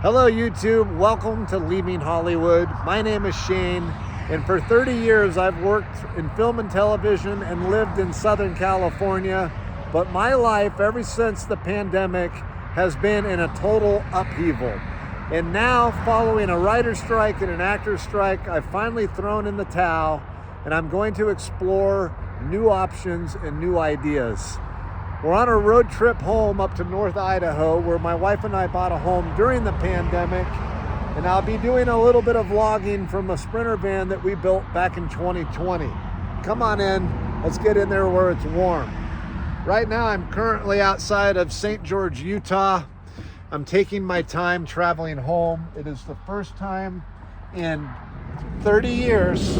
Hello YouTube, welcome to Leaving Hollywood. My name is Shane, and for 30 years I've worked in film and television and lived in Southern California, but my life ever since the pandemic has been in a total upheaval. And now, following a writer's strike and an actor's strike, I've finally thrown in the towel and I'm going to explore new options and new ideas. We're on a road trip home up to North Idaho, where my wife and I bought a home during the pandemic, and I'll be doing a little bit of vlogging from a Sprinter van that we built back in 2020. Come on in, let's get in there where it's warm. Right now I'm currently outside of St. George, Utah. I'm taking my time traveling home. It is the first time in 30 years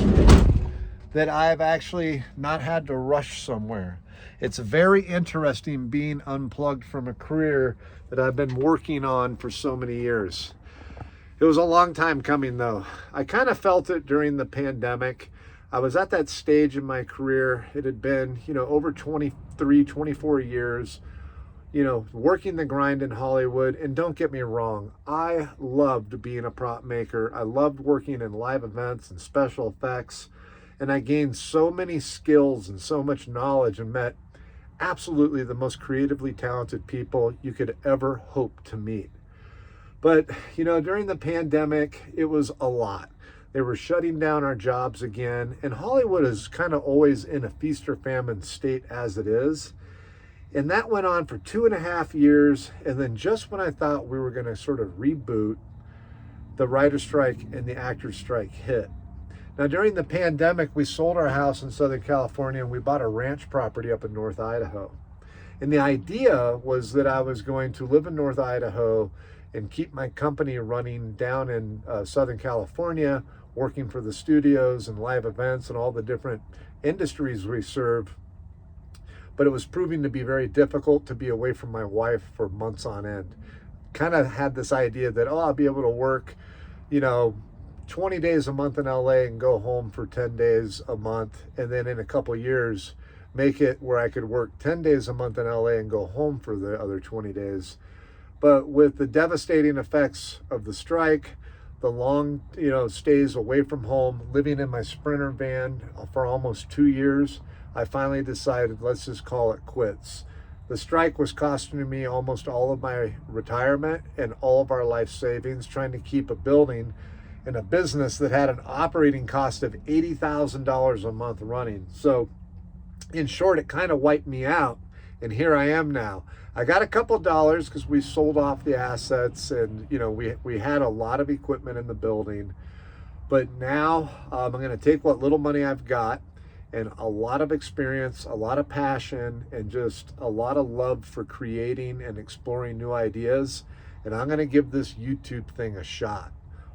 that I've actually not had to rush somewhere. It's very interesting being unplugged from a career that I've been working on for so many years. It was a long time coming though. I kind of felt it during the pandemic. I was at that stage in my career. It had been, over 23, 24 years, working the grind in Hollywood. And don't get me wrong, I loved being a prop maker. I loved working in live events and special effects. And I gained so many skills and so much knowledge and met absolutely the most creatively talented people you could ever hope to meet. But, during the pandemic, it was a lot. They were shutting down our jobs again, and Hollywood is kind of always in a feast or famine state as it is. And that went on for 2.5 years, and then just when I thought we were going to sort of reboot, the writer's strike and the actor's strike hit. Now, during the pandemic, we sold our house in Southern California and we bought a ranch property up in North Idaho. And the idea was that I was going to live in North Idaho and keep my company running down in Southern California, working for the studios and live events and all the different industries we serve. But it was proving to be very difficult to be away from my wife for months on end. Kind of had this idea that, I'll be able to work, 20 days a month in LA and go home for 10 days a month. And then in a couple of years, make it where I could work 10 days a month in LA and go home for the other 20 days. But with the devastating effects of the strike, the long, stays away from home, living in my Sprinter van for almost 2 years, I finally decided, let's just call it quits. The strike was costing me almost all of my retirement and all of our life savings, trying to keep a building in a business that had an operating cost of $80,000 a month running. So in short, it kind of wiped me out. And here I am now. I got a couple dollars because we sold off the assets and, we had a lot of equipment in the building. But now I'm going to take what little money I've got and a lot of experience, a lot of passion, and just a lot of love for creating and exploring new ideas. And I'm going to give this YouTube thing a shot.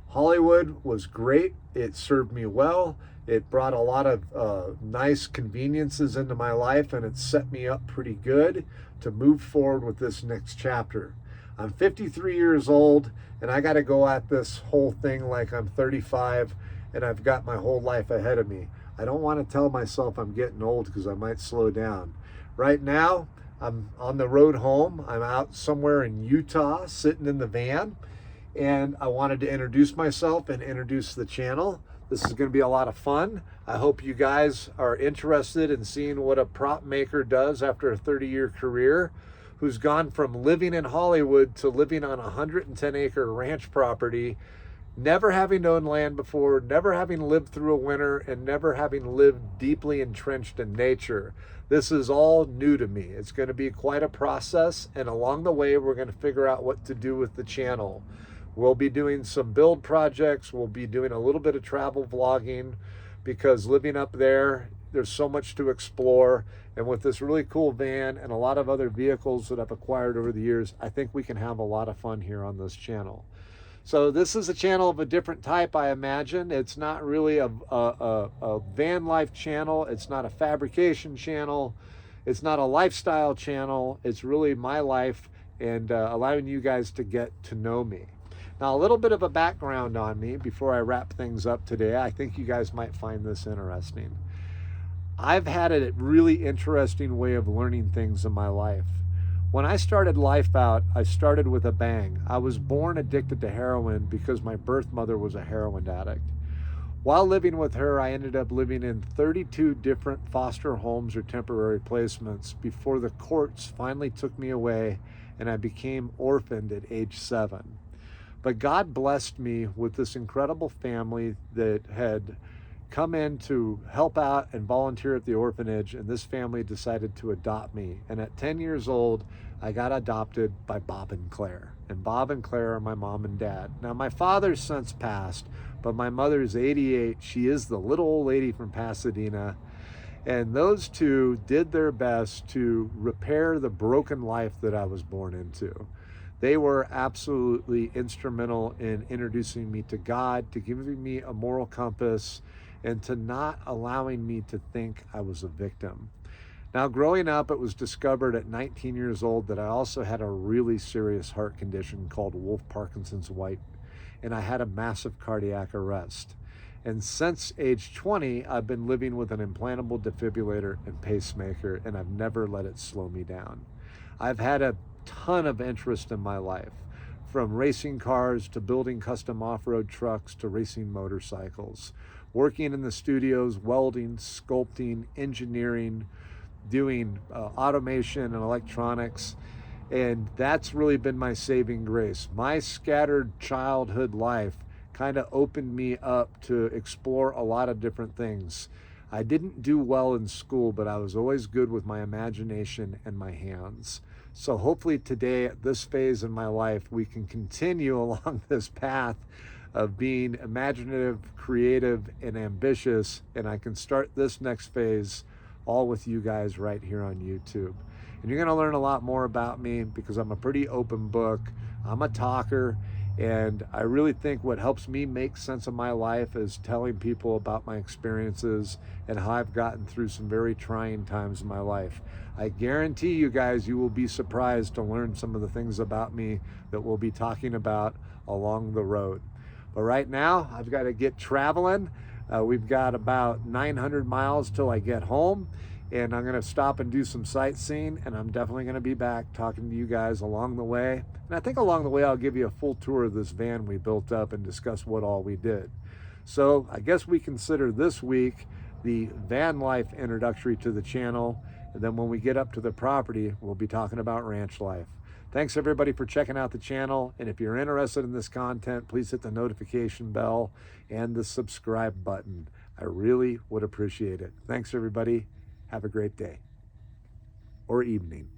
Hollywood was great. It served me well. It brought a lot of nice conveniences into my life, and it set me up pretty good to move forward with this next chapter. I'm 53 years old, and I got to go at this whole thing like I'm 35, and I've got my whole life ahead of me. I don't want to tell myself I'm getting old because I might slow down. Right now, I'm on the road home. I'm out somewhere in Utah, sitting in the van. And I wanted to introduce myself and introduce the channel. This is going to be a lot of fun. I hope you guys are interested in seeing what a prop maker does after a 30-year career, who's gone from living in Hollywood to living on a 110-acre ranch property, never having owned land before, never having lived through a winter, and never having lived deeply entrenched in nature. This is all new to me. It's going to be quite a process, and along the way, we're going to figure out what to do with the channel. We'll be doing some build projects. We'll be doing a little bit of travel vlogging because living up there, there's so much to explore. And with this really cool van and a lot of other vehicles that I've acquired over the years, I think we can have a lot of fun here on this channel. So this is a channel of a different type, I imagine. It's not really a van life channel. It's not a fabrication channel. It's not a lifestyle channel. It's really my life and allowing you guys to get to know me. Now, a little bit of a background on me before I wrap things up today. I think you guys might find this interesting. I've had a really interesting way of learning things in my life. When I started life out, I started with a bang. I was born addicted to heroin because my birth mother was a heroin addict. While living with her, I ended up living in 32 different foster homes or temporary placements before the courts finally took me away and I became orphaned at age 7. But God blessed me with this incredible family that had come in to help out and volunteer at the orphanage, and this family decided to adopt me. And at 10 years old, I got adopted by Bob and Claire. And Bob and Claire are my mom and dad. Now, my father's since passed, but my mother's 88. She is the little old lady from Pasadena. And those two did their best to repair the broken life that I was born into. They were absolutely instrumental in introducing me to God, to giving me a moral compass, and to not allowing me to think I was a victim. Now, growing up, it was discovered at 19 years old that I also had a really serious heart condition called Wolff Parkinson's White, and I had a massive cardiac arrest. And since age 20, I've been living with an implantable defibrillator and pacemaker, and I've never let it slow me down. I've had a ton of interest in my life, from racing cars to building custom off-road trucks to racing motorcycles, working in the studios, welding, sculpting, engineering, doing automation and electronics. And that's really been my saving grace. My scattered childhood life kind of opened me up to explore a lot of different things. I didn't do well in school, but I was always good with my imagination and my hands. So hopefully today, at this phase in my life, we can continue along this path of being imaginative, creative, and ambitious. And I can start this next phase all with you guys right here on YouTube. And you're going to learn a lot more about me because I'm a pretty open book. I'm a talker. And I really think what helps me make sense of my life is telling people about my experiences and how I've gotten through some very trying times in my life. I guarantee you guys, you will be surprised to learn some of the things about me that we'll be talking about along the road. But right now, I've got to get traveling. We've got about 900 miles till I get home, and I'm going to stop and do some sightseeing, and I'm definitely going to be back talking to you guys along the way. And I think along the way, I'll give you a full tour of this van we built up and discuss what all we did. So I guess we consider this week the van life introductory to the channel, and then when we get up to the property, we'll be talking about ranch life. Thanks everybody for checking out the channel, and if you're interested in this content, please hit the notification bell and the subscribe button. I really would appreciate it. Thanks everybody. Have a great day or evening.